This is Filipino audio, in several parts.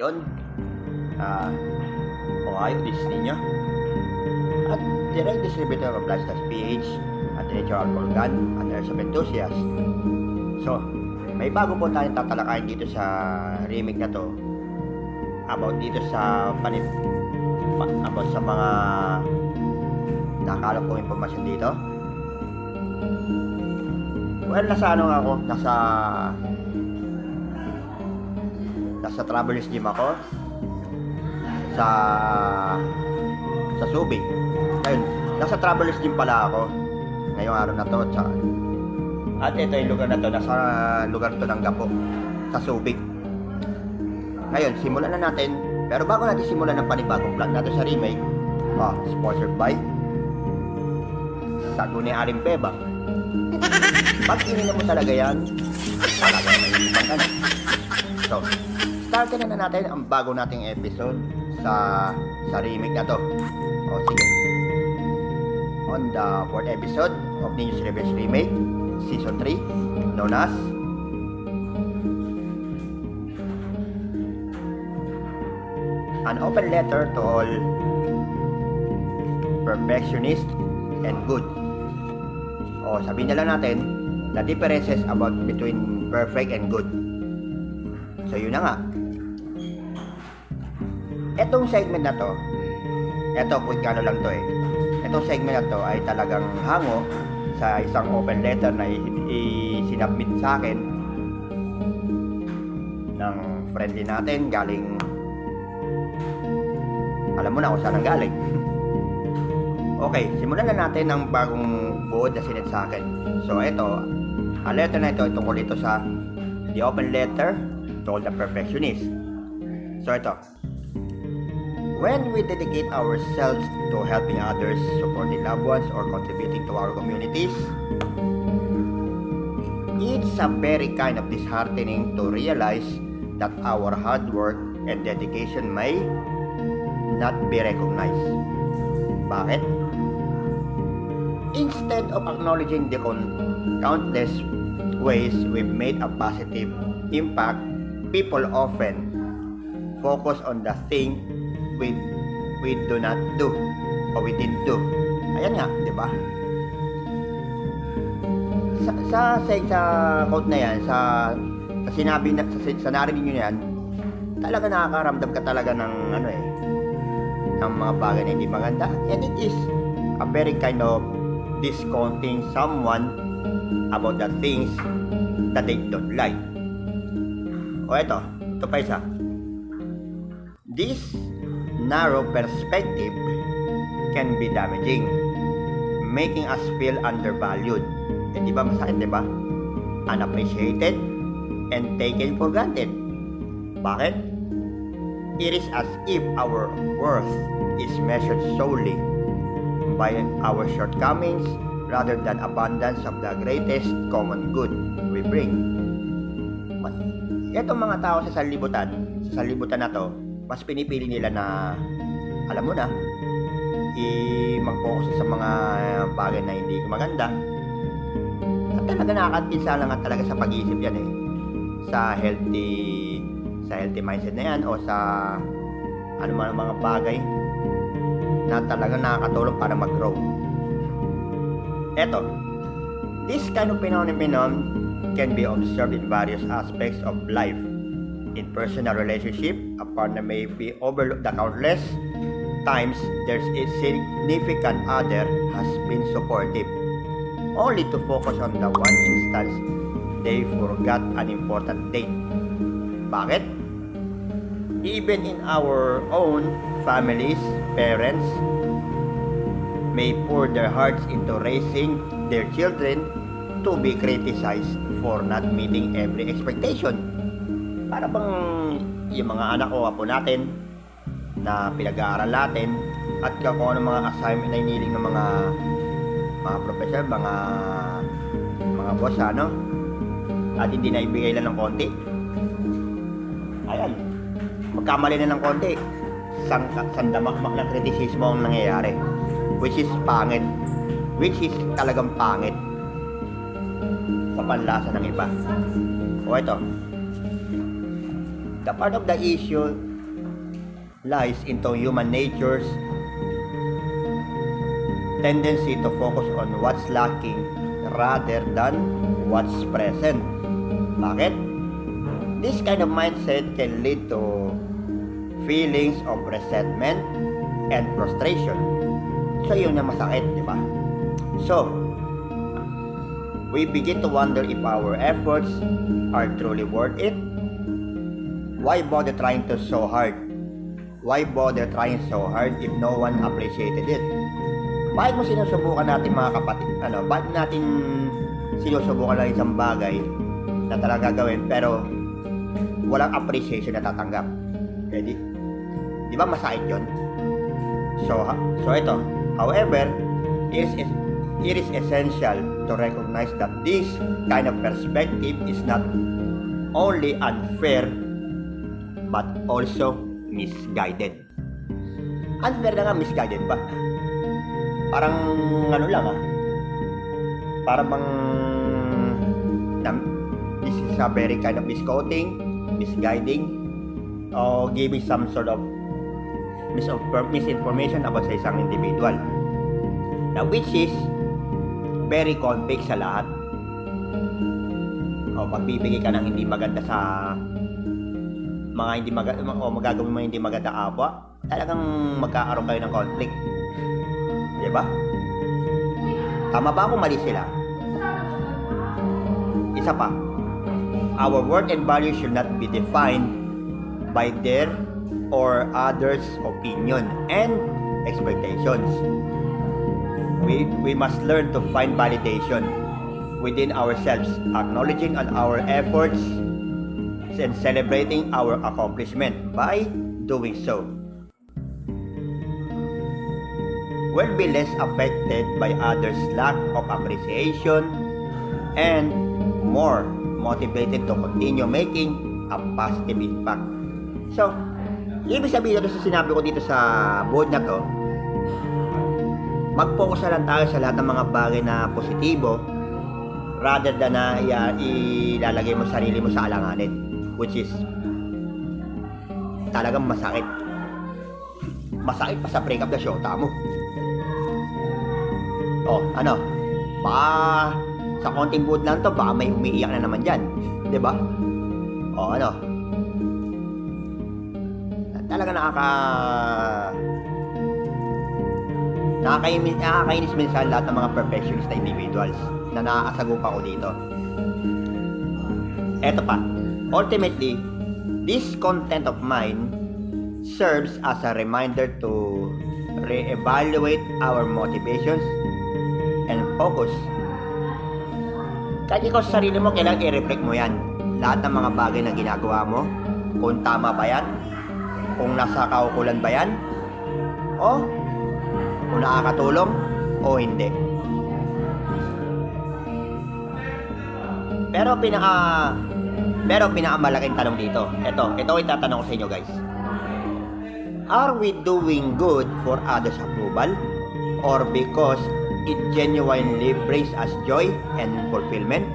Yun, kung ayaw dis ninyo at direct distributor of Lifestyle PH at Natural Organ at Airs of Enthusiast. So, may bago po tayong tatalakayin dito sa remake na to about dito sa about sa mga nakalap kong impormasyon dito. Well, nasa ano ako, nasa Travelers Gym ako sa Subic. Ayun, nasa Travelers Gym pala ako ngayong araw na to. At ito yung lugar na to, nasa lugar to ng Gapo sa Subic. Ngayon, simulan na natin. Pero bago natin simulan ng panibagong vlog natin sa remake, sponsored by Saguni Alimpeba. Pag ininom mo talaga yan, talagang may ka na. So, startin na natin ang bago nating episode sa remake na to. O sige. On the 4th episode of Ninja's Revenge Remake, Season 3, known as An Open Letter to All Perfectionists and Good. O sabihin na lang natin the differences about between perfect and good. So yun na nga. Etong segment na to, quick ano lang to Etong segment na to ay talagang hango sa isang open letter na isinubmit sa akin ng friendly natin galing, alam mo na kung saan ang galing. Okay, simulan na natin ang bagong buod na sinend sa akin. So ito, ang letter na ito, tungkol ito sa The Open Letter to All the Perfectionists. So ito, when we dedicate ourselves to helping others, supporting loved ones, or contributing to our communities, it's a very kind of disheartening to realize that our hard work and dedication may not be recognized. Bakit? Instead of acknowledging the countless ways we've made a positive impact, people often focus on the thing we do not do or we didn't do. Ayan nga, di ba? Sa quote na yan, sa sinabi na, sa narinig nyo yan, talaga nakakaramdam ka talaga ng ng mga bagay na hindi maganda. And it is a very kind of discounting someone about the things that they don't like. O ito pa isa. This narrow perspective can be damaging, making us feel undervalued. Di ba masakit, di ba? Unappreciated and taken for granted. Bakit? It is as if our worth is measured solely by our shortcomings rather than abundance of the greatest common good we bring. Itong mga tao sa sanlibutan na to, mas pinipili nila na, alam mo na, mag-focus sa mga bagay na hindi maganda. At talaga nakakatinsa lang at talaga sa pag-iisip yan sa healthy mindset na yan, o sa ano man mga bagay na talaga nakakatulong para mag-grow. Eto, this kind of phenomenon can be observed in various aspects of life. In personal relationship, a partner may be overlooked the countless times there's a significant other has been supportive, only to focus on the one instance they forgot an important date. Bakit? Even in our own families, parents may pour their hearts into raising their children to be criticized for not meeting every expectation. Para bang yung mga anak o apo natin na pinag-aaral natin at kung ano mga assignment na iniling ng mga professor, mga boss, at hindi na ibigay lang ng konti. Ayan, magkamali na ng konti, sandamakmak na kritisismo ang nangyayari, which is pangit, which is talagang pangit sa panlasa ng iba. O ito, the part of the issue lies into human nature's tendency to focus on what's lacking rather than what's present. Bakit? This kind of mindset can lead to feelings of resentment and frustration. So yun na masakit, di ba? So, we begin to wonder if our efforts are truly worth it. Why bother trying so hard? Why bother trying so hard if no one appreciated it? Bakit mo sinusubukan natin mga kapatid? Bakit natin sinusubukan lang isang bagay na talaga gawin pero walang appreciation na tatanggap? Ready? Di ba masakit yun? So ito. However, it is essential to recognize that this kind of perspective is not only unfair but also misguided. Unfair na nga, misguided ba? Parang ano lang parang this is a very kind of misquoting, misguiding, or giving some sort of misinformation about sa isang individual. Now, which is very convict sa lahat. O pagbibigay ka ng hindi maganda sa mga hindi maganda o magagawin mo hindi maganda kapwa, talagang magkakaroon kayo ng conflict. Diba? Tama ba kung mali sila? Isa pa, our worth and value should not be defined by their or others' opinion and expectations. We must learn to find validation within ourselves, acknowledging on our efforts and celebrating our accomplishment. By doing so, we'll be less affected by others' lack of appreciation and more motivated to continue making a positive impact. So, ibig sabihin ito sa sinabi ko dito sa board na to, mag-focus na lang tayo sa lahat ng mga bagay na positibo rather than na ilalagay mo sarili mo sa alanganin, which is talagang masakit. Masakit pa sa break up na shota mo. Baka sa konting board lang to, baka may umiiyak na naman dyan, diba? Talaga nakakainis minsan lahat ng mga perfectionist na individuals na nakakasagupa ko dito. Eto pa, ultimately, this content of mine serves as a reminder to re-evaluate our motivations and focus. Kahit ikaw sa sarili mo, kailangan i-reflect mo yan. Lahat ng mga bagay na ginagawa mo, kung tama ba yan, kung nasa kaukulan ba yan, o kung nakakatulong o hindi. Pero pinakamalaking tanong dito, ito itatanong ko sa inyo, guys. Are we doing good for others' approval or because it genuinely brings us joy and fulfillment?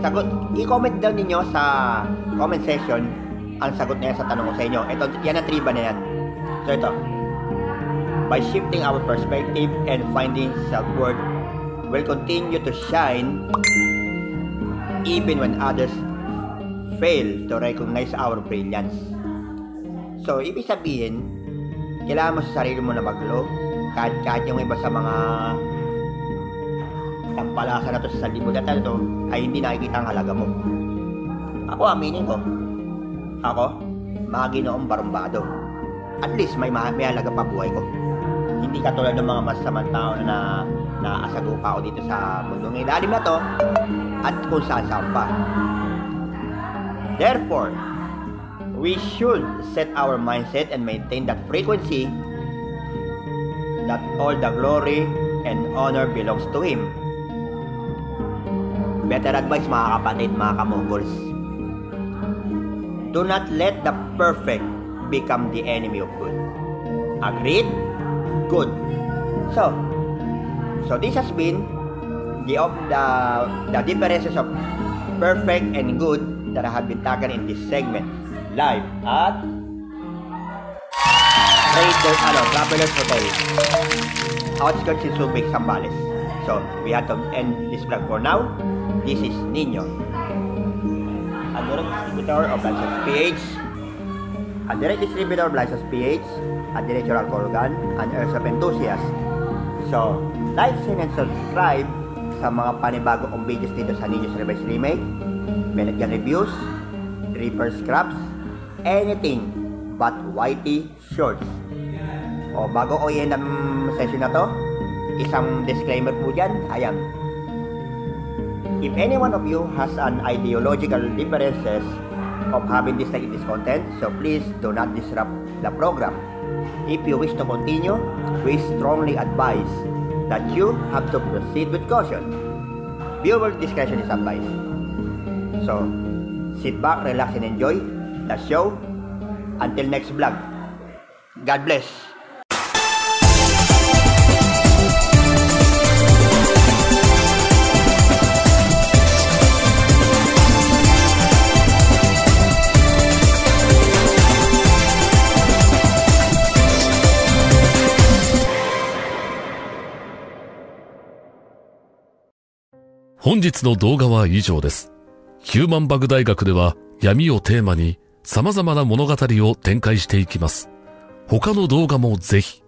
Sagot, i-comment down ninyo sa comment section ang sagot na yan sa tanong ko sa inyo. Ito, yan ang triba na yan. So ito, by shifting our perspective and finding self-worth, we'll continue to shine even when others fail to recognize our brilliance. So, ibig sabihin, kailangan mo sa sarili mo na mag-glow kahit yung iba sa mga tampalasa na to sa libutan na to ay hindi nakikita ang halaga mo. Ako, aminin ko, mga ginoong barumbado. At least may halaga pa buhay ko. Hindi katulad ng mga masasamang tao na naasagupa ako dito sa mundong ilalim na to at kung saan pa. Therefore, we should set our mindset and maintain that frequency that all the glory and honor belongs to Him. Better advice, mga kapatid, mga kamongols. Do not let the perfect become the enemy of good. Agreed? Good. So this has been the differences of perfect and good that have been taken in this segment, live at Travelers Hotel. Outskirts in Subic, Zambales. So, we have to end this vlog for now. This is Nino, a direct distributor of Licensed PH, a direct distributor of Licensed PH, a director of Corgan, and airsoft enthusiast. So, like, share, and subscribe sa mga panibagong videos dito sa Ninjo's Revised Remake, Minute Gun Reviews, Reaper Scraps, anything but YT Shorts. O bago ko i-end ang session na to, isang disclaimer po dyan. Ayan, if any one of you has an ideological differences of having dislike this content, so please do not disrupt the program. If you wish to continue, we strongly advise that you have to proceed with caution. Viewer discretion is advised. So, sit back, relax, and enjoy the show. Until next vlog, God bless.本日の動画は以上です。ヒューマンバグ大学では闇をテーマに様々な物語を展開していきます。他の動画もぜひ。